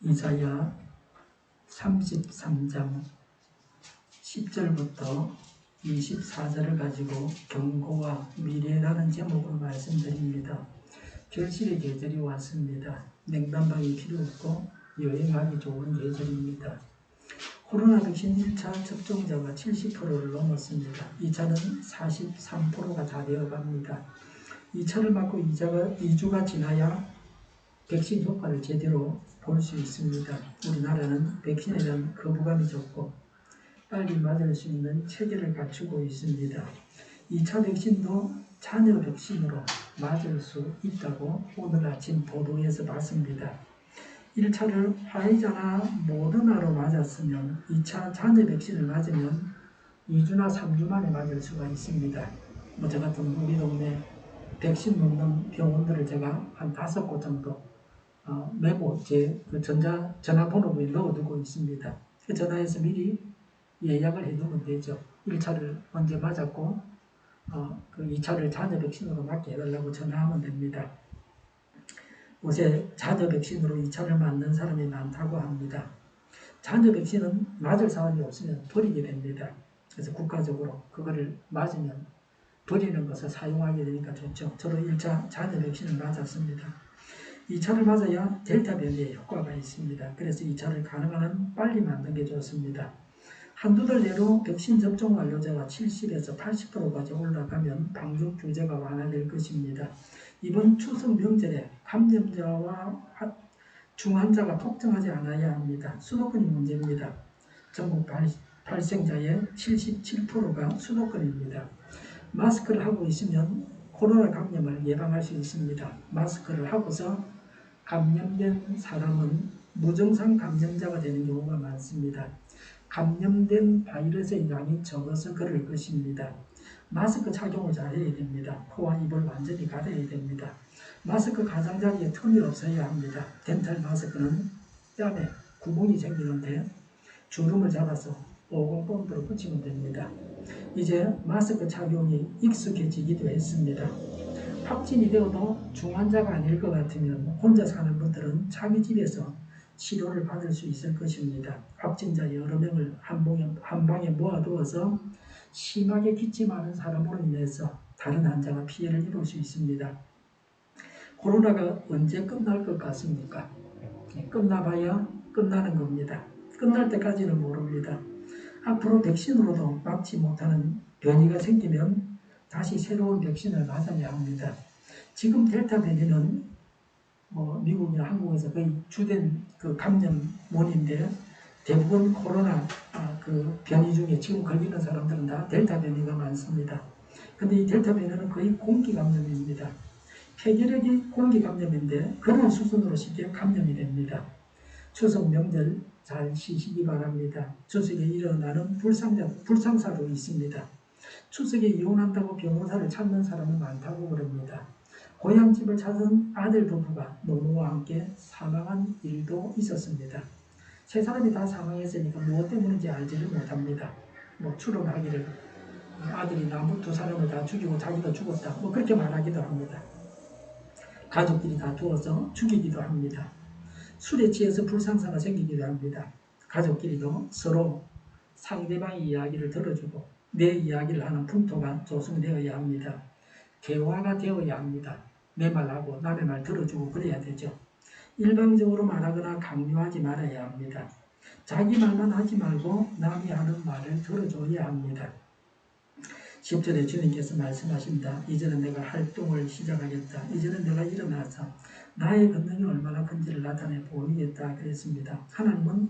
이사야 33장 10절부터 24절을 가지고 경고와 미래라는 제목으로 말씀드립니다. 결실의 계절이 왔습니다. 냉난방이 필요 없고 여행하기 좋은 계절입니다. 코로나 백신 1차 접종자가 70%를 넘었습니다. 2차는 43%가 다 되어갑니다. 2차를 맞고 2주가 지나야 백신 효과를 제대로 볼 수 있습니다. 우리나라는 백신에 대한 거부감이 적고 빨리 맞을 수 있는 체계를 갖추고 있습니다. 2차 백신도 자녀 백신으로 맞을 수 있다고 오늘 아침 보도에서 봤습니다. 1차를 화이자나 모더나로 맞았으면 2차 자녀 백신을 맞으면 2주나 3주 만에 맞을 수가 있습니다. 저 같은 우리 동네 백신 먹는 병원들을 제가 한 5곳 정도 메모 제 전화번호부에 넣어두고 있습니다. 전화해서 미리 예약을 해두면 되죠. 1차를 먼저 맞았고 그 2차를 자녀 백신으로 맞게 해달라고 전화하면 됩니다. 요새 자녀 백신으로 2차를 맞는 사람이 많다고 합니다. 자녀 백신은 맞을 사람이 없으면 버리게 됩니다. 그래서 국가적으로 그거를 맞으면 버리는 것을 사용하게 되니까 좋죠. 저도 1차 자녀 백신을 맞았습니다. 2차를 맞아야 델타 변이에 효과가 있습니다. 그래서 2차를 가능한 한 빨리 맞는 게 좋습니다. 한두 달 내로 백신 접종 완료자가 70에서 80%까지 올라가면 방역 규제가 완화될 것입니다. 이번 추석 명절에 감염자와 중환자가 폭증하지 않아야 합니다. 수도권이 문제입니다. 전국 발생자의 77%가 수도권입니다. 마스크를 하고 있으면 코로나 감염을 예방할 수 있습니다. 마스크를 하고서 감염된 사람은 무증상 감염자가 되는 경우가 많습니다. 감염된 바이러스의 양이 적어서 그럴 것입니다. 마스크 착용을 잘 해야 됩니다. 코와 입을 완전히 가려야 됩니다. 마스크 가장자리에 틈이 없어야 합니다. 덴탈 마스크는 뺨에 구멍이 생기는데 주름을 잡아서 50본드로 붙이면 됩니다. 이제 마스크 착용이 익숙해지기도 했습니다. 확진이 되어도 중환자가 아닐 것 같으면 혼자 사는 분들은 자기 집에서 치료를 받을 수 있을 것입니다. 확진자 여러 명을 한 방에 모아두어서 심하게 기침하는 사람으로 인해서 다른 환자가 피해를 입을 수 있습니다. 코로나가 언제 끝날 것 같습니까? 끝나봐야 끝나는 겁니다. 끝날 때까지는 모릅니다. 앞으로 백신으로도 막지 못하는 변이가 생기면 다시 새로운 백신을 맞아야 합니다. 지금 델타 변이는 미국이나 한국에서 거의 주된 그 감염원인데 대부분 코로나 그 변이 중에 지금 걸리는 사람들은 다 델타 변이가 많습니다. 근데 이 델타 변이는 거의 공기 감염입니다. 폐결핵이 공기 감염인데 그런 수준으로 쉽게 감염이 됩니다. 추석 명절 잘 쉬시기 바랍니다. 추석에 일어나는 불상사도 있습니다. 추석에 이혼한다고 변호사를 찾는 사람은 많다고 그럽니다. 고향집을 찾은 아들 부부가 노모와 함께 사망한 일도 있었습니다. 세 사람이 다 사망했으니까 무엇 때문인지 알지를 못합니다. 추론하기를 아들이 나무 두 사람을 다 죽이고 자기도 죽었다. 그렇게 말하기도 합니다. 가족끼리 다투어서 죽이기도 합니다. 술에 취해서 불상사가 생기기도 합니다. 가족끼리도 서로 상대방의 이야기를 들어주고 내 이야기를 하는 풍토가 조성되어야 합니다. 대화가 되어야 합니다. 내 말하고 남의 말 들어주고 그래야 되죠. 일방적으로 말하거나 강요하지 말아야 합니다. 자기 말만 하지 말고 남이 하는 말을 들어줘야 합니다. 10절에 주님께서 말씀하신다. 이제는 내가 활동을 시작하겠다. 이제는 내가 일어나서 나의 권능이 얼마나 큰지를 나타내 보이겠다 그랬습니다. 하나님은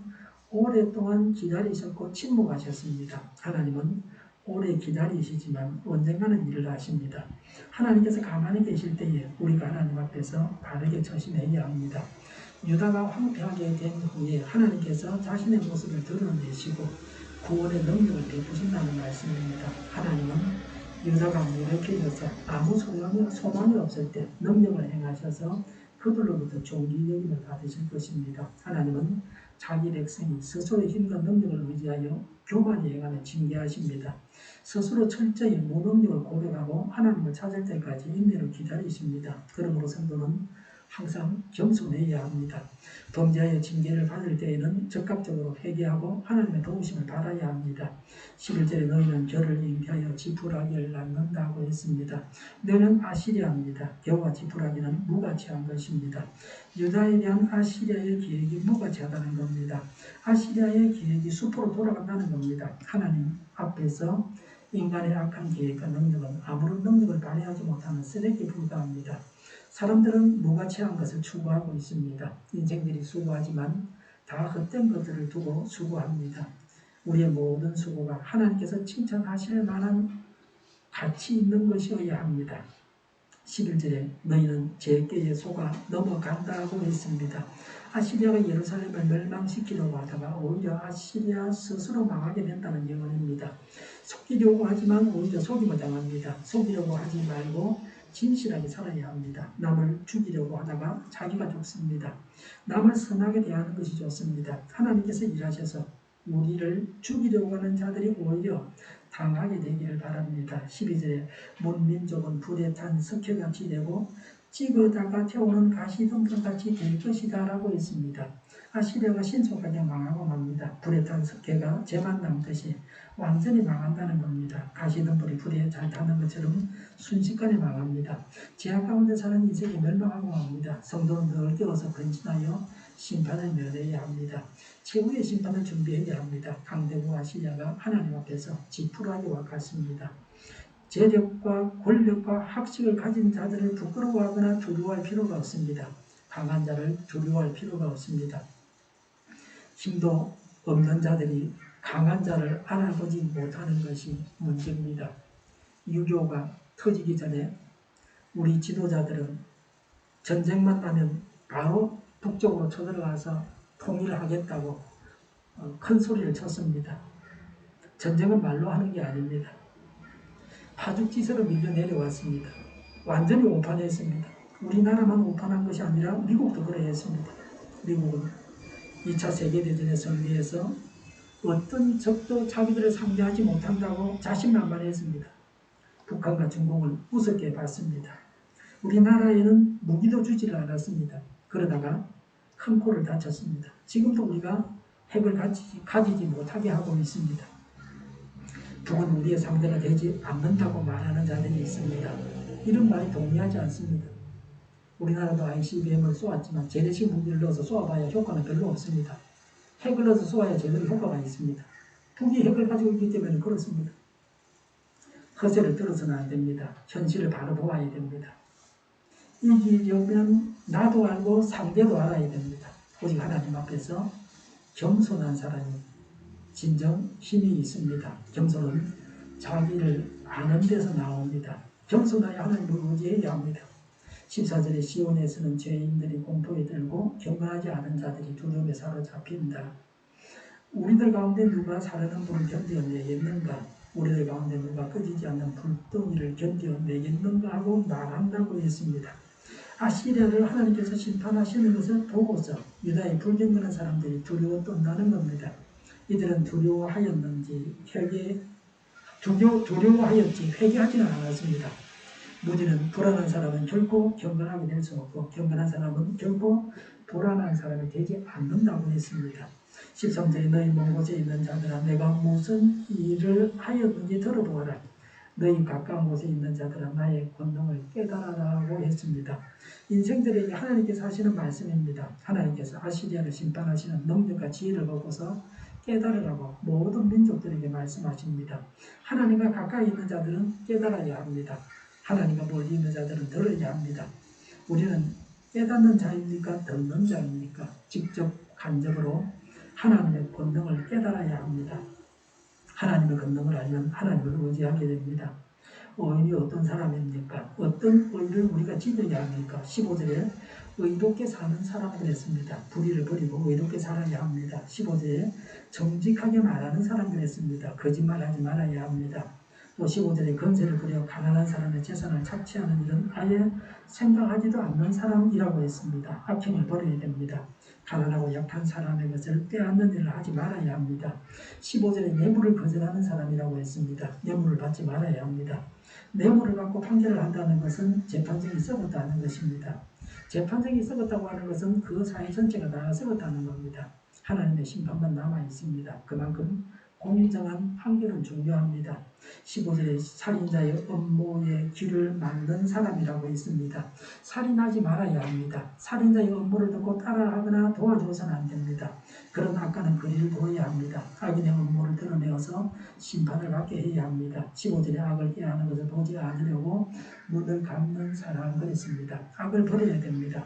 오랫동안 기다리셨고 침묵하셨습니다. 하나님은 오래 기다리시지만 언젠가는 일을 하십니다. 하나님께서 가만히 계실 때에 우리가 하나님 앞에서 바르게 처신해야 합니다. 유다가 황폐하게 된 후에 하나님께서 자신의 모습을 드러내시고 구원의 능력을 베푸신다는 말씀입니다. 하나님은 유다가 무력해져서 아무 소망이 없을 때 능력을 행하셔서 그들로부터 존귀 여김을 받으실 것입니다. 하나님은 자기 백성이 스스로의 힘과 능력을 의지하여 교만히 행하면 징계하십니다. 스스로 철저히 무능력을 고백하고 하나님을 찾을 때까지 인내로 기다리십니다. 그러므로 성도는 항상 겸손해야 합니다. 범죄하여 징계를 받을 때에는 적극적으로 회개하고 하나님의 도우심을 받아야 합니다. 11절에 너희는 겨를 잉태하여 지푸라기를 낳는다고 했습니다. 너희는 아시리아입니다. 겨와 지푸라기는 무가치한 것입니다. 유다에 대한 아시리아의 계획이 무가치하다는 겁니다. 아시리아의 계획이 수포로 돌아간다는 겁니다. 하나님 앞에서 인간의 악한 계획과 능력은 아무런 능력을 발휘하지 못하는 쓰레기에 불과합니다. 사람들은 무가치한 것을 추구하고 있습니다. 인생들이 수고하지만 다 헛된 것들을 두고 수고합니다. 우리의 모든 수고가 하나님께서 칭찬하실 만한 가치 있는 것이어야 합니다. 11절에 너희는 제 꾀에 속아 넘어간다고 했습니다. 아시리아가 예루살렘을 멸망시키려고 하다가 오히려 아시리아 스스로 망하게 된다는 예언입니다. 속이려고 하지만 오히려 속임을 당합니다. 속이려고 하지 말고 진실하게 살아야 합니다. 남을 죽이려고 하다가 자기가 죽습니다. 남을 선하게 대하는 것이 좋습니다. 하나님께서 일하셔서 우리를 죽이려고 하는 자들이 오히려 당하게 되기를 바랍니다. 12절에 문민족은 불에 탄 석회같이 되고 찍어다가 태우는 가시덤불같이 될 것이다 라고 했습니다. 아시리아가 신속하게 망하고 맙니다. 불에 탄 석회가 재만 남듯이 완전히 망한다는 겁니다. 가시덤불이 불에 잘 타는 것처럼 순식간에 망합니다. 제약 가운데 사는 인생이 멸망하고 맙니다. 성도는 늘 깨어서 근신하여 심판을 면해야 합니다. 최후의 심판을 준비해야 합니다. 강대국 아시리아가 하나님 앞에서 지푸라기와 같습니다. 재력과 권력과 학식을 가진 자들을 부끄러워하거나 두려워할 필요가 없습니다. 강한 자를 두려워할 필요가 없습니다. 힘도 없는 자들이 강한 자를 알아보지 못하는 것이 문제입니다. 유교가 터지기 전에 우리 지도자들은 전쟁만 나면 바로 북쪽으로 쳐들어가서 통일을 하겠다고 큰 소리를 쳤습니다. 전쟁은 말로 하는 게 아닙니다. 파죽지세로 밀려 내려왔습니다. 완전히 오판했습니다. 우리나라만 오판한 것이 아니라 미국도 그래 했습니다. 미국은 2차 세계대전에 승리해서 어떤 적도 자기들을 상대하지 못한다고 자신만만했습니다. 북한과 중국을 우습게 봤습니다. 우리나라에는 무기도 주지를 않았습니다. 그러다가 큰 코를 다쳤습니다. 지금도 우리가 핵을 가지지 못하게 하고 있습니다. 북은 우리의 상대가 되지 않는다고 말하는 자들이 있습니다. 이런 말에 동의하지 않습니다. 우리나라도 ICBM을 쏘았지만 재래식 무기를 넣어서 쏘아봐야 효과는 별로 없습니다. 핵을 넣어서 쏘아야 제대로 효과가 있습니다. 북이 핵을 가지고 있기 때문에 그렇습니다. 허세를 들어서는 안 됩니다. 현실을 바로 보아야 됩니다. 이기려면 나도 알고 상대도 알아야 됩니다. 오직 하나님 앞에서 겸손한 사람이 진정 힘이 있습니다. 겸손은 자기를 아는 데서 나옵니다. 겸손하여 하나님을 의지해야 합니다. 14절에 시온에서는 죄인들이 공포에 들고 경건하지 않은 자들이 두려움에 사로잡힌다. 우리들 가운데 누가 사르는 불을 견뎌내겠는가? 우리들 가운데 누가 꺼지지 않는 불덩이를 견뎌내겠는가 하고 말한다고 했습니다. 아시리아를 하나님께서 심판하시는 것을 보고서 유다의 불경건한 사람들이 두려워 떤다는 겁니다. 이들은 두려워하였는지 두려워하였지 회개하지는 않았습니다. 무지는 불안한 사람은 결코 경건하게 될 수 없고 경건한 사람은 결코 불안한 사람이 되지 않는다고 했습니다. 13절에 너희 먼 곳에 있는 자들아 내가 무슨 일을 하였는지 들어보아라. 너희 가까운 곳에 있는 자들아 나의 권능을 깨달아라고 했습니다. 인생들에게 하나님께서 하시는 말씀입니다. 하나님께서 아시리아를 심판하시는 능력과 지혜를 보고서 깨달으라고 모든 민족들에게 말씀하십니다. 하나님과 가까이 있는 자들은 깨달아야 합니다. 하나님과 멀리 있는 자들은 들어야 합니다. 우리는 깨닫는 자입니까? 듣는 자입니까? 직접 간접으로 하나님의 권능을 깨달아야 합니다. 하나님의 권능을 알면 하나님을 의지하게 됩니다. 의인이 어떤 사람입니까? 어떤 의를 우리가 지녀야 합니까? 15절에 의롭게 사는 사람들 했습니다. 불의를 버리고 의롭게 살아야 합니다. 15절에 정직하게 말하는 사람들 했습니다. 거짓말하지 말아야 합니다. 또 15절에 건세를 부려 가난한 사람의 재산을 착취하는 일은 아예 생각하지도 않는 사람이라고 했습니다. 악행을 버려야 됩니다. 가난하고 약한 사람의 것을 빼앗는 일을 하지 말아야 합니다. 15절에 뇌물을 거절하는 사람이라고 했습니다. 뇌물을 받지 말아야 합니다. 뇌물을 받고 판결을 한다는 것은 재판정이 썩었다는 것입니다. 재판장이 썩었다고 하는 것은 그 사회 전체가 다 썩었다는 겁니다. 하나님의 심판만 남아 있습니다. 그만큼 공정한 판결은 중요합니다. 15절에 살인자의 업무의 길을 막는 사람이라고 있습니다. 살인하지 말아야 합니다. 살인자의 업무를 듣고 따라하거나 도와줘서는 안 됩니다. 그런 악과는 거리를 두어야 합니다. 악인의 업무를 드러내어서 심판을 받게 해야 합니다. 15절에 악을 깨하는 것을 보지 않으려고 눈을 감는 사람 그랬습니다. 악을 버려야 됩니다.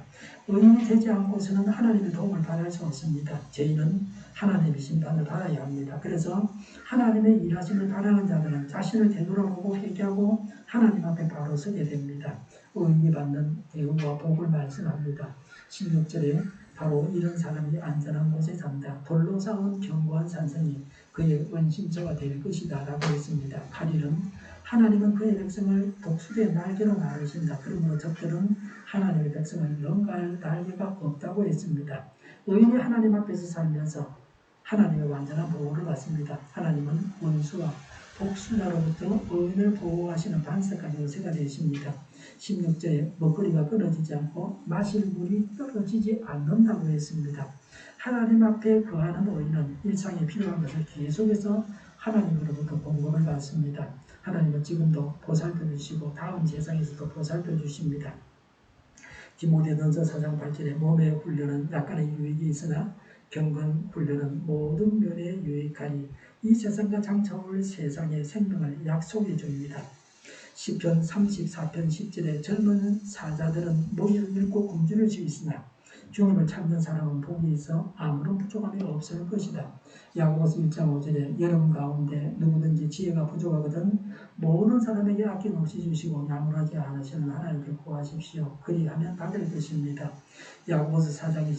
의인이 되지 않고서는 하나님의 도움을 받을 수 없습니다. 죄인은 하나님의 심판을 받아야 합니다. 그래서 하나님의 일하심을 바라는 자들은 자신을 되돌아보고 회개하고 하나님 앞에 바로 서게 됩니다. 의인이 받는 대우와 복을 말씀합니다. 16절에 바로 이런 사람이 안전한 곳에 산다. 돌로 쌓은 견고한 산성이 그의 은신처가 될 것이다 라고 했습니다. 8일은 하나님은 그의 백성을 독수리의 날개로 나르신다. 그러므로 적들은 하나님의 백성을 능가할 날개가 없다고 했습니다. 의인이 하나님 앞에서 살면서 하나님의 완전한 보호를 받습니다. 하나님은 원수와 복수자로부터 의인을 보호하시는 반석한 요새가 되십니다. 16절에 먹거리가 끊어지지 않고 마실 물이 떨어지지 않는다고 했습니다. 하나님 앞에 거하는 의인은 일상에 필요한 것을 계속해서 하나님으로부터 공급을 받습니다. 하나님은 지금도 보살펴 주시고 다음 세상에서도 보살펴 주십니다. 디모데전서 4장 8절에 몸의 훈련은 약간의 유익이 있으나 경건 훈련은 모든 면에 유익하니 이 세상과 장차올 세상의 생명을 약속해 줍니다. 시편 34편 10절에 젊은 사자들은 머리를 밀고 굶주릴 수 있으나 주님을 찾는 사람은 복이 있어 아무런 부족함이 없을 것이다. 야고보서 1장 5절에 여러분 가운데 누구든지 지혜가 부족하거든 모든 사람에게 아낌없이 주시고 나무라지 않으시는 하나님께 구하십시오. 그리하면 받을 것입니다. 야고보서 4장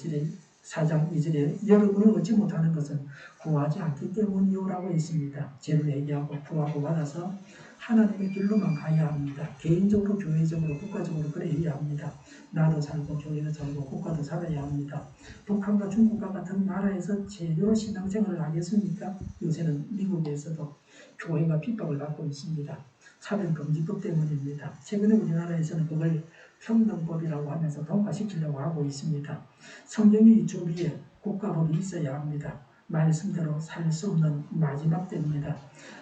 2절에 여러분이 얻지 못하는 것은 구하지 않기 때문이요라고 있습니다. 죄를 회개하고 구하고 받아서 하나님의 길로만 가야 합니다. 개인적으로, 교회적으로, 국가적으로 그래야 합니다. 나도 살고 교회도 살고 국가도 살아야 합니다. 북한과 중국과 같은 나라에서 제대로 신앙생활을 하겠습니까? 요새는 미국에서도 교회가 핍박을 받고 있습니다. 차별금지법 때문입니다. 최근에 우리나라에서는 그걸 평등법이라고 하면서 통과시키려고 하고 있습니다. 성경의 이초비에 국가법이 있어야 합니다. 말씀대로 살 수 없는 마지막 때입니다.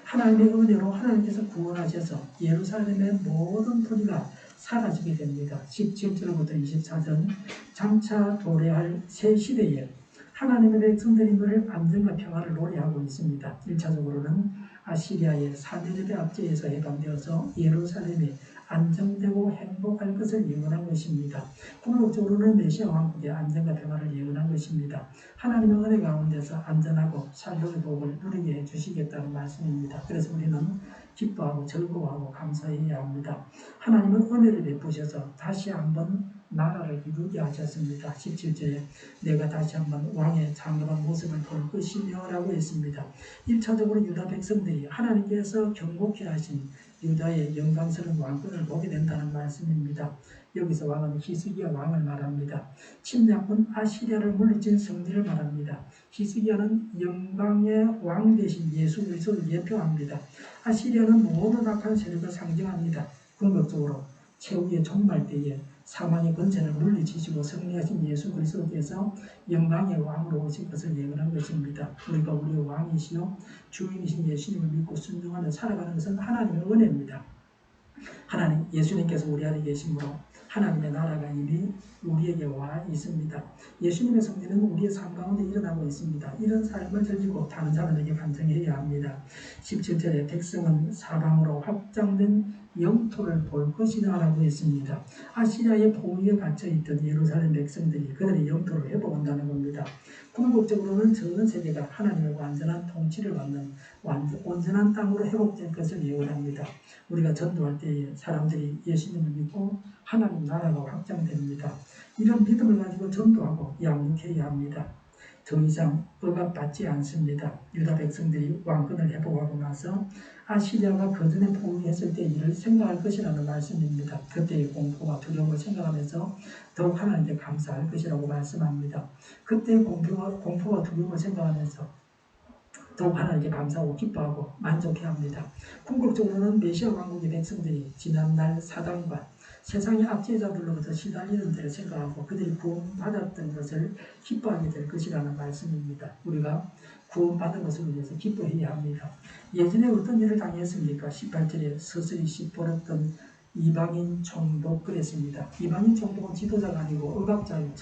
하나님의 은혜로 하나님께서 구원하셔서 예루살렘의 모든 토지가 사라지게 됩니다. 17절부터 24절 장차 도래할 새 시대에 하나님의 백성들이 늘 안정과 평화를 노래하고 있습니다. 1차적으로는 아시리아의 사내립의 압제에서 해방되어서 예루살렘이 안정되고 행복할 것을 예언한 것입니다. 궁극적으로는 메시아 왕국의 안정과 평화를 예언한 것입니다. 하나님의 은혜 가운데서 안전하고 살로의 복을 누리게 해주시겠다는 말씀입니다. 그래서 우리는 기뻐하고 즐거워하고 감사해야 합니다. 하나님은 은혜를 베푸셔서 다시 한번 나라를 이루게 하셨습니다. 17절에 내가 다시 한번 왕의 장엄한 모습을 볼 것이며 라고 했습니다. 1차적으로 유다 백성들이 하나님께서 경고케 하신 유다의 영광스러운 왕권을 보게 된다는 말씀입니다. 여기서 왕은 히스기야 왕을 말합니다. 침략군 아시리아를 물리친 성리를 말합니다. 히스기야는 영광의 왕 대신 예수 그리스도를 예표합니다. 아시리아는 모든 악한 세력을 상징합니다. 궁극적으로 최후의 종말 때에 사망의 권세를 물리치시고 승리하신 예수 그리스도께서 영광의 왕으로 오실 것을 예언한 것입니다. 우리가 우리의 왕이시요 주인이신 예수님을 믿고 순종하며 살아가는 것은 하나님의 은혜입니다. 하나님 예수님께서 우리 안에 계심으로 하나님의 나라가 이미 우리에게 와 있습니다. 예수님의 성리는 우리의 삶 가운데 일어나고 있습니다. 이런 삶을 들리고 다른 사람에게 반증해야 합니다. 17절에 백성은 사방으로 확장된 영토를 볼 것이다 라고 했습니다. 아시리아의 포위에 갇혀있던 예루살렘 백성들이 그들의 영토를 회복한다는 겁니다. 궁극적으로는 전 세계가 하나님의 완전한 통치를 받는 온전한 땅으로 회복될 것을 예언합니다. 우리가 전도할 때에 사람들이 예수님을 믿고 하나님 나라가 확장됩니다. 이런 믿음을 가지고 전도하고 양육해야 합니다. 더 이상 억압받지 않습니다. 유다 백성들이 왕권을 회복하고 나서 아시리아가 그전에 포위했을 때 일을 생각할 것이라는 말씀입니다. 그때의 공포와 두려움을 생각하면서 더욱 하나님께 감사할 것이라고 말씀합니다. 그때의 공포와 두려움을 생각하면서 더욱 하나님께 감사하고 기뻐하고 만족해야 합니다. 궁극적으로는 메시아 왕국의 백성들이 지난날 사단과 세상의 압제자들로부터 시달리는 데를 생각하고 그들이 구원받았던 것을 기뻐하게 될 것이라는 말씀입니다. 우리가 구원받은 것을 위해서 기뻐해야 합니다. 예전에 어떤 일을 당했습니까? 18절에 서서히 시뻘었던 이방인 총독 그랬습니다. 이방인 총독은 지도자가 아니고 억압자요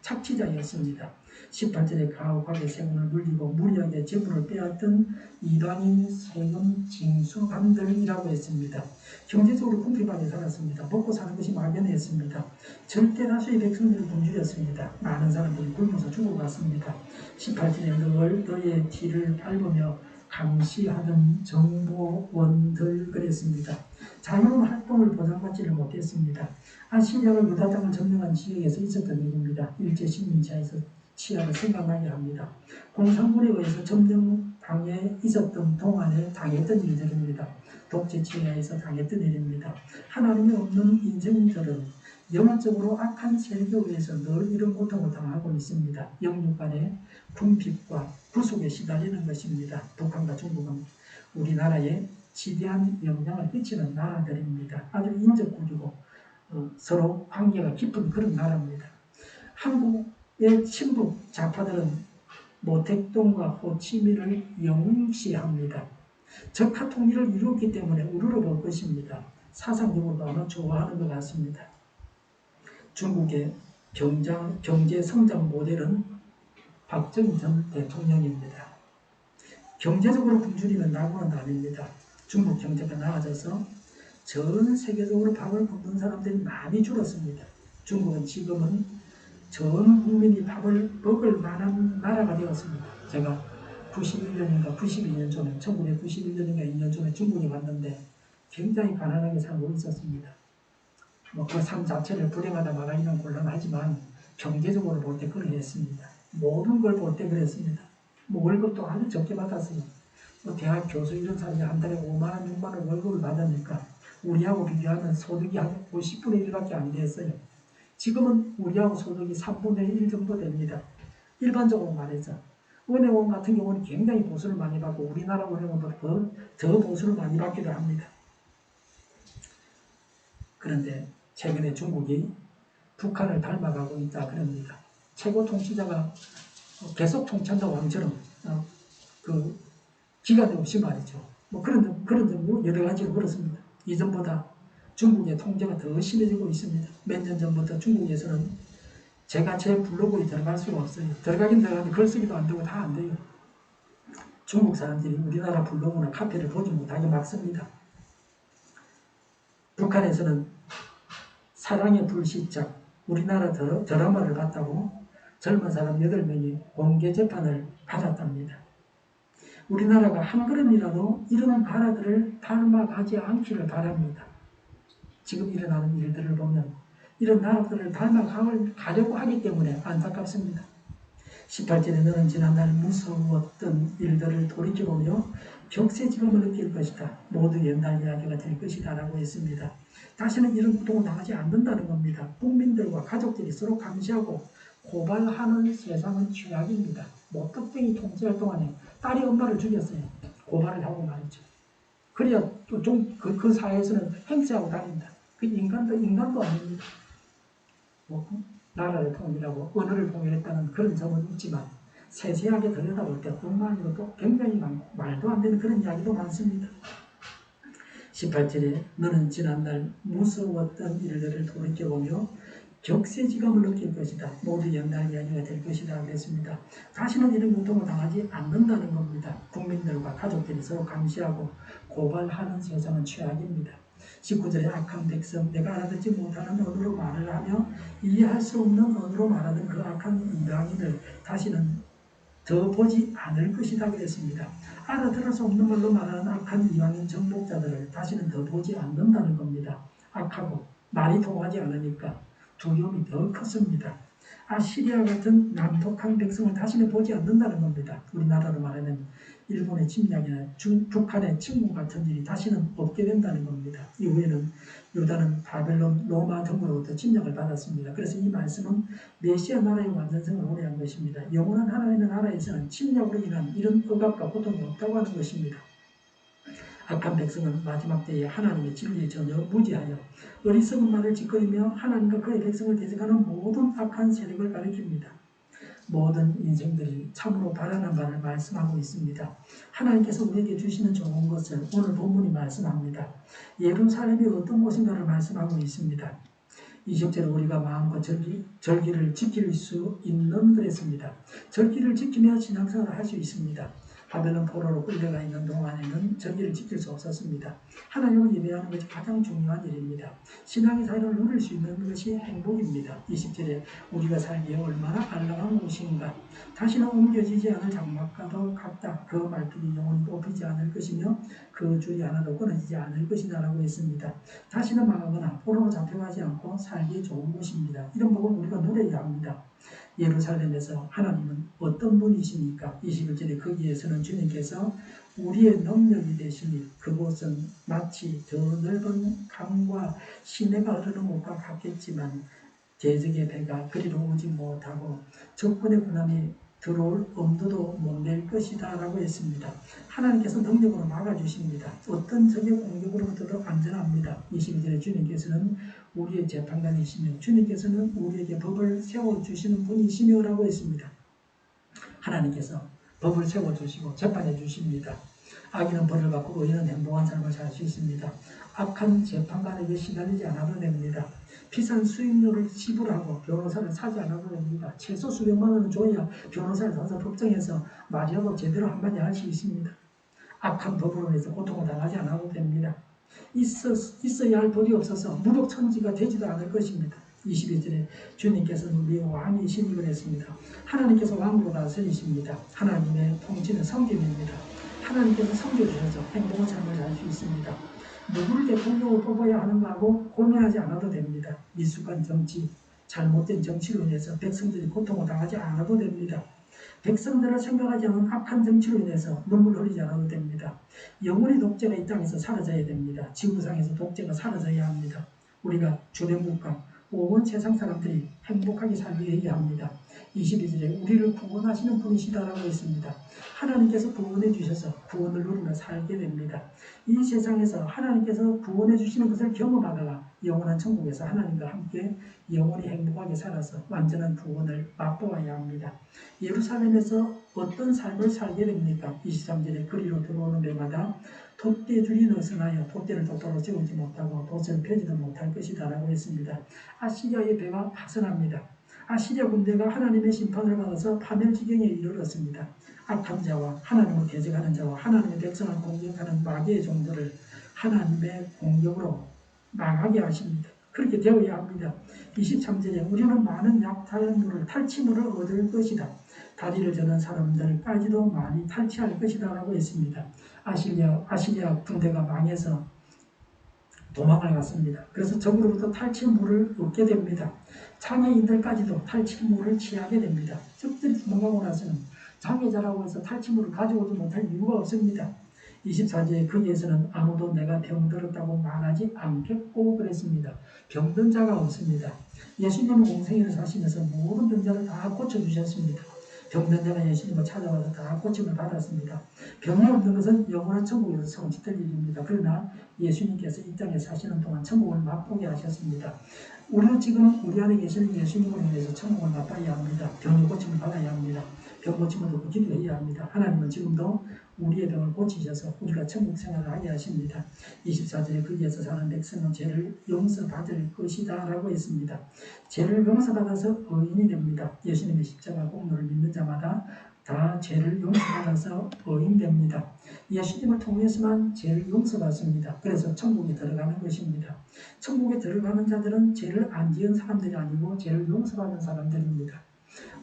착취자였습니다. 18절에 가혹하게 세금을 물리고 무리하게 재물을 빼앗던 이방인 세금 징수함들이라고 했습니다. 경제적으로 궁핍하게 살았습니다. 먹고 사는 것이 막연했습니다. 절대 다수의 백성들이 굶주렸습니다. 많은 사람들이 굶어서 죽어갔습니다. 18절에 늘 너의 뒤를 밟으며 감시하는 정보원들 그랬습니다. 자유로운 활동을 보장받지를 못했습니다. 아시리아가 유다 땅을 점령한 지역에서 있었던 일입니다. 일제 식민지하에서 치하를 생각나게 합니다. 공산군에 의해서 점령당에 있었던 동안에 당했던 일들입니다. 독재 치하에서 당했던 일입니다. 하나님이 없는 인생들은 영적으로 악한 세력에 의해서 늘 이런 고통을 당하고 있습니다. 영육 간의 궁핍과 구속에 시달리는 것입니다. 북한과 중국은 우리나라에 지대한 영향을 끼치는 나라들입니다. 아주 인접국이고 서로 관계가 깊은 그런 나라입니다. 한국의 친북 좌파들은 모택동과 호치민을 영시합니다. 적화 통일을 이루었기 때문에 우러러볼 것입니다. 사상적으로도 아마 좋아하는 것 같습니다. 중국의 경제 성장 모델은 박정희 전 대통령입니다. 경제적으로 굶주리는 나라는 아닙니다. 중국 경제가 나아져서 전 세계적으로 밥을 먹는 사람들이 많이 줄었습니다. 중국은 지금은 전 국민이 밥을 먹을 만한 나라가 되었습니다. 제가 91년인가 92년 전에 1991년인가 2년 전에 중국에 갔는데 굉장히 가난하게 살고 있었습니다. 그 삶 자체를 불행하다 말하기는 곤란하지만 경제적으로 볼 때 그러했습니다. 모든 걸 볼 때 그랬습니다. 월급도 아주 적게 받았어요. 대학 교수 이런 사람이 한 달에 5만원, 6만원 월급을 받으니까 우리하고 비교하면 소득이 한 50분의 1밖에 안 됐어요. 지금은 우리하고 소득이 3분의 1 정도 됩니다. 일반적으로 말해서 은행원 같은 경우는 굉장히 보수를 많이 받고 우리나라 은행원보다 더 보수를 많이 받기도 합니다. 그런데 최근에 중국이 북한을 닮아가고 있다 그럽니다. 최고 통치자가 계속 통치한다 왕처럼 기간이 없이 말이죠. 그런 점 여러 가지로 그렇습니다. 이전보다 중국의 통제가 더 심해지고 있습니다. 몇 년 전부터 중국에서는 제가 제 블로그에 들어갈 수가 없어요. 들어가긴 들어가는데 글쓰기도 안 되고 다 안 돼요. 중국 사람들이 우리나라 블로그나 카페를 보지 못하게 막습니다. 북한에서는 사랑의 불시착, 우리나라 드라마를 봤다고 젊은 사람 8명이 공개 재판을 받았답니다. 우리나라가 한 걸음이라도 이런 나라들을 닮아가지 않기를 바랍니다. 지금 일어나는 일들을 보면 이런 나라들을 닮아가려고 하기 때문에 안타깝습니다. 18절에 너는 지난날 무서웠던 일들을 돌이켜보며 격세지감을 느낄 것이다. 모두 옛날 이야기가 될 것이다 라고 했습니다. 다시는 이런 고통을 당하지 않는다는 겁니다. 국민들과 가족들이 서로 감시하고 고발하는 세상은 최악입니다. 모떡뱅이 통치할 동안에 딸이 엄마를 죽였어요. 고발을 하고 말이죠. 그래야 또 좀 그 사회에서는 행세하고 다닙니다. 그 인간도 아닙니다. 나라를 통일하고 언어를 통일했다는 그런 점은 있지만 세세하게 들여다볼 때 뿐만이라도 굉장히 말도 안 되는 그런 이야기도 많습니다. 18절에 너는 지난날 무서웠던 일들을 돌이켜보며 격세지감을 느낄 것이다. 모두 옛날 이야기가 될 것이다 그랬습니다. 다시는 이런 고통을 당하지 않는다는 겁니다. 국민들과 가족들이 서로 감시하고 고발하는 세상은 최악입니다. 19절에 악한 백성, 내가 알아듣지 못하는 언어로 말을 하며 이해할 수 없는 언어로 말하는 그 악한 이방인을 다시는 더 보지 않을 것이다 그랬습니다. 알아들을 수 없는 말로 말하는 악한 이방인 정복자들을 다시는 더 보지 않는다는 겁니다. 악하고 말이 통하지 않으니까 두려움이 더 컸습니다. 아시리아 같은 난폭한 백성을 다시는 보지 않는다는 겁니다. 우리나라로 말하면 일본의 침략이나 북한의 침공 같은 일이 다시는 없게 된다는 겁니다. 이후에는 유다는 바벨론, 로마 등으로부터 침략을 받았습니다. 그래서 이 말씀은 메시아 나라의 완전성을 호래한 것입니다. 영원한 하나님의 나라에서는 침략으로 인한 이런 억압과 고통이 없다고 하는 것입니다. 악한 백성은 마지막 때에 하나님의 진리에 전혀 무지하여 어리석은 말을 짓거리며 하나님과 그의 백성을 대적하는 모든 악한 세력을 가리킵니다. 모든 인생들이 참으로 바라는 바를 말씀하고 있습니다. 하나님께서 우리에게 주시는 좋은 것을 오늘 본문이 말씀합니다. 예루살렘이 어떤 곳인가를 말씀하고 있습니다. 20절에 우리가 마음과 절기를 지킬 수 있는 그랬습니다. 절기를 지키며 신앙생활을 할 수 있습니다. 바벨론 포로로 끌려가 있는 동안에는 절기를 지킬 수 없었습니다. 하나님을 예배하는 것이 가장 중요한 일입니다. 신앙의 자유를 누릴 수 있는 것이 행복입니다. 20절에 우리가 살기에 얼마나 안락한 곳인가. 다시는 옮겨지지 않을 장막과도 같다. 그 말뚝이 영원히 뽑히지 않을 것이며 그 줄이 하나도 끊어지지 않을 것이다 라고 했습니다. 다시는 망하거나 포로로 잡혀가지 않고 살기 좋은 곳입니다. 이런 복을 우리가 누려야 합니다. 예루살렘에서 하나님은 어떤 분이십니까? 21절에 거기에서는 주님께서 우리의 능력이 되시니 그곳은 마치 더 넓은 강과 시내가 흐르는 곳과 같겠지만 대적의 배가 그리로 오지 못하고 적군의 군함이 들어올 엄두도 못 낼 것이다 라고 했습니다. 하나님께서 능력으로 막아주십니다. 어떤 적의 공격으로부터도 안전합니다. 22절에 주님께서는 우리의 재판관이시며 주님께서는 우리에게 법을 세워주시는 분이시며 라고 했습니다. 하나님께서 법을 세워주시고 재판해 주십니다. 악인은 벌을 받고 의인은 행복한 삶을 살 수 있습니다. 악한 재판관에게 시달리지 않아도 됩니다. 비싼 수임료를 지불하고 변호사를 사지 않아도 됩니다. 최소 수백만 원은 줘야 변호사를 사서 법정에서 말이라도 제대로 한마디 할 수 있습니다. 악한 법으로 인해서 고통을 당하지 않아도 됩니다. 있어야 할 법이 없어서 무력천지가 되지도 않을 것입니다. 22절에 주님께서는 우리의 왕이시니 그랬습니다. 하나님께서 왕으로 다스리십니다. 하나님의 통치는 성김입니다. 하나님께서 섬겨주셔서 행복한 삶을 살 수 있습니다. 누구를 대통령으로 뽑아야 하는가 하고 고민하지 않아도 됩니다. 미숙한 정치, 잘못된 정치로 인해서 백성들이 고통을 당하지 않아도 됩니다. 백성들을 생각하지 않은 악한 정치로 인해서 눈물 흘리지 않아도 됩니다. 영원히 독재가 이 땅에서 사라져야 됩니다. 지구상에서 독재가 사라져야 합니다. 우리가 주변국가, 온 세상 사람들이 행복하게 살게 해야 합니다. 22절에 우리를 구원하시는 분이시다라고 했습니다. 하나님께서 구원해 주셔서 구원을 누리며 살게 됩니다. 이 세상에서 하나님께서 구원해 주시는 것을 경험하다가 영원한 천국에서 하나님과 함께 영원히 행복하게 살아서 완전한 구원을 맛보아야 합니다. 예루살렘에서 어떤 삶을 살게 됩니까? 23절에 그리로 들어오는 데마다 돛대줄이 느슨하여 돛대를 똑바로 세우지 못하고 돛을 펴지도 못할 것이다 라고 했습니다. 아시리아의 배가 파선합니다. 아시리아 군대가 하나님의 심판을 받아서 파멸지경에 이르렀습니다. 악한 자와 하나님을 대적하는 자와 하나님의 백성을 공격하는 마귀의 종들을 하나님의 공격으로 망하게 하십니다. 그렇게 되어야 합니다. 23절에 우리는 많은 약탈물을 탈취물을 얻을 것이다. 다리를 저는 사람들까지도 많이 탈취할 것이다 라고 했습니다. 아시리아 군대가 망해서 도망을 갔습니다. 그래서 적으로부터 탈취물을 얻게 됩니다. 장애인들까지도 탈취물을 취하게 됩니다. 적들이 도망가고 나서는 장애자라고 해서 탈취물을 가져오지 못할 이유가 없습니다. 24절에 거기에서는 아무도 내가 병들었다고 말하지 않겠고 그랬습니다. 병든 자가 없습니다. 예수님은 공생애를 사시면서 모든 병자를 다 고쳐주셨습니다. 병든 자가 예수님을 찾아와서 다 고침을 받았습니다. 병이 없는 것은 영원한 천국에서 성취될 일입니다. 그러나 예수님께서 이 땅에 사시는 동안 천국을 맛보게 하셨습니다. 우리는 지금 우리 안에 계시는 예수님으로 인해서 천국을 맛봐야 합니다. 병이 고침을 받아야 합니다. 병 고침을 듣고 기도해야 합니다. 하나님은 지금도 우리의 병을 고치셔서 우리가 천국 생활을 하게 하십니다. 24절에 거기에서 사는 백성은 죄를 용서받을 것이다 라고 했습니다. 죄를 용서받아서 의인이 됩니다. 예수님의 십자가 공로를 믿는 자마다 다 죄를 용서받아서 의인됩니다. 예수님을 통해서만 죄를 용서받습니다. 그래서 천국에 들어가는 것입니다. 천국에 들어가는 자들은 죄를 안 지은 사람들이 아니고 죄를 용서받은 사람들입니다.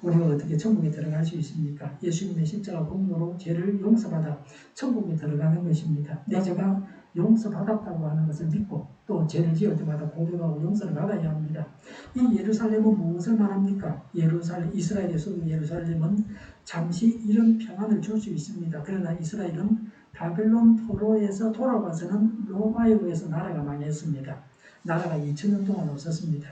우리가 어떻게 천국에 들어갈 수 있습니까? 예수님의 십자가 공로로 죄를 용서받아 천국에 들어가는 것입니다. 내 죄가 용서받았다고 하는 것을 믿고 또 죄를 지을 때마다 고백하고 용서를 받아야 합니다. 이 예루살렘은 무엇을 말합니까? 이스라엘에서도 예루살렘은 잠시 이런 평안을 줄 수 있습니다. 그러나 이스라엘은 바벨론 포로에서 돌아와서는 로마에 의해서 나라가 망했습니다. 나라가 2000년 동안 없었습니다.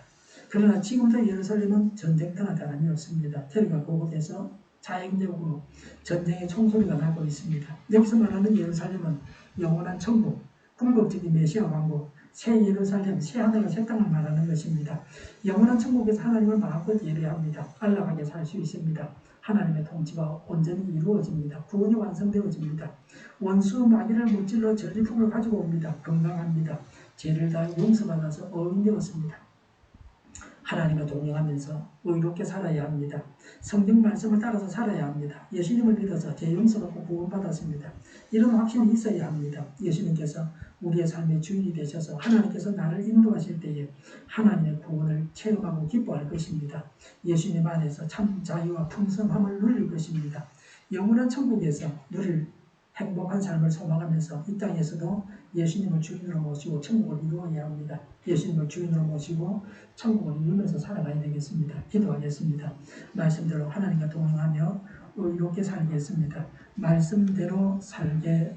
그러나 지금도 예루살렘은 전쟁터나 다름이 없습니다. 테러가 고급돼서 자행되고 전쟁의 총소리가 나고 있습니다. 여기서 말하는 예루살렘은 영원한 천국, 궁극적인 메시아 왕국, 새 예루살렘, 새 하늘과 새 땅을 말하는 것입니다. 영원한 천국에서 하나님을 마음껏 예배합니다. 안락하게 살 수 있습니다. 하나님의 통치가 온전히 이루어집니다. 구원이 완성되어집니다. 원수 마귀를 무찔러 전리품을 가지고 옵니다. 건강합니다. 죄를 다 용서받아서 어인되었습니다. 하나님과 동행하면서 의롭게 살아야 합니다. 성경 말씀을 따라서 살아야 합니다. 예수님을 믿어서 죄 용서받고 구원받았습니다. 이런 확신이 있어야 합니다. 예수님께서 우리의 삶의 주인이 되셔서 하나님께서 나를 인도하실 때에 하나님의 구원을 체험하고 기뻐할 것입니다. 예수님 안에서 참 자유와 풍성함을 누릴 것입니다. 영원한 천국에서 누릴 행복한 삶을 소망하면서 이 땅에서도 예수님을 주인으로 모시고 천국을 이루어야 합니다. 예수님을 주인으로 모시고 천국을 이루면서 살아가야 되겠습니다. 기도하겠습니다. 말씀대로 하나님과 동행하며 의롭게 살겠습니다. 말씀대로 살게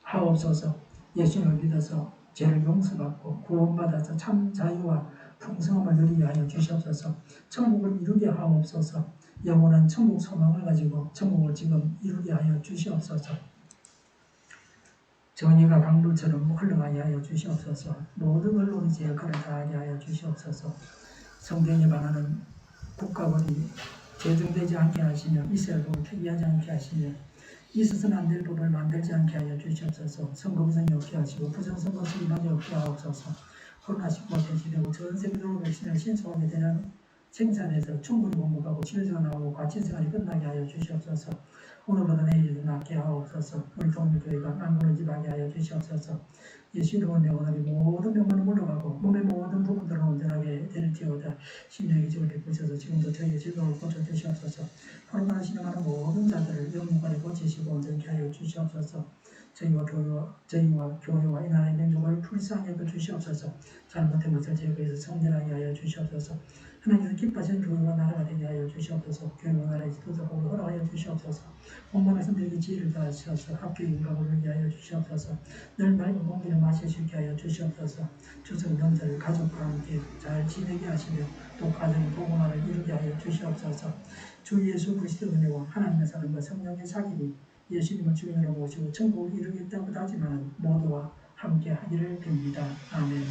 하옵소서. 예수님을 믿어서 죄를 용서받고 구원받아서 참 자유와 풍성함을 누리게 하여 주시옵소서. 천국을 이루게 하옵소서. 영원한 천국 소망을 가지고 천국을 지금 이루게 하여 주시옵소서. 정의가 강물처럼 흘러가게 하여 주시옵소서. 모든 언론의 제 역할을 다하게 하여 주시옵소서. 성경에 말하는 국가법이 제정되지 않게 하시며 이스라엘법을 폐기하지 않게 하시며 있어서는 안 될 법을 만들지 않게 하여 주시옵소서. 선거부정이 없게 하시고 부정선거 수임하지 없게 하옵소서. 혼나시고 대시되고 전 세계적으로 백신을 신속하게 대한 생산해서 충분히 공급하고 질서가 나오고 과친생활이 끝나게 하여 주시옵소서. 오늘보다 내일도 낫게 하옵소서. 우리 동료교회가 만무너지하게 하여 주시옵소서. 예수 이름으로 오늘이 모든 병만은 물러가고 몸의 모든 부분들은 온전하게 될지어다. 심령의 기적을 베푸셔서 지금도 저희의 즐거움을 고쳐주시옵소서. 코로나를 신앙하는 모든 자들을 영문관에 고치시고 온전케 하여 주시옵소서. 저희와 교회와 이 나라의 민족을 불쌍히 여겨 주시옵소서. 잘못된 것을 제거해서 성전하게 하여 주시옵소서. 하나님께서 기뻐하시는 교회와 나라가 되게 하여 주시옵소서. 교회와 나라의 지도자복을 허락하여 주시옵소서. 온갖 성들에게 지혜를 더하시옵소서. 합격의 인각을 누리게 하여 주시옵소서. 늘 맑은 공기를 마실 수 있게 하여 주시옵소서. 추석 명절 가족과 함께 잘 지내게 하시며 또 가정의 복음화를 이루게 하여 주시옵소서. 주 예수 그리스도의 은혜와 하나님의 사랑과 성령의 사귐이 예수님을 주인으로 모시고 천국을 이루겠다고 하지만 모두와 함께 하기를 빕니다. 아멘.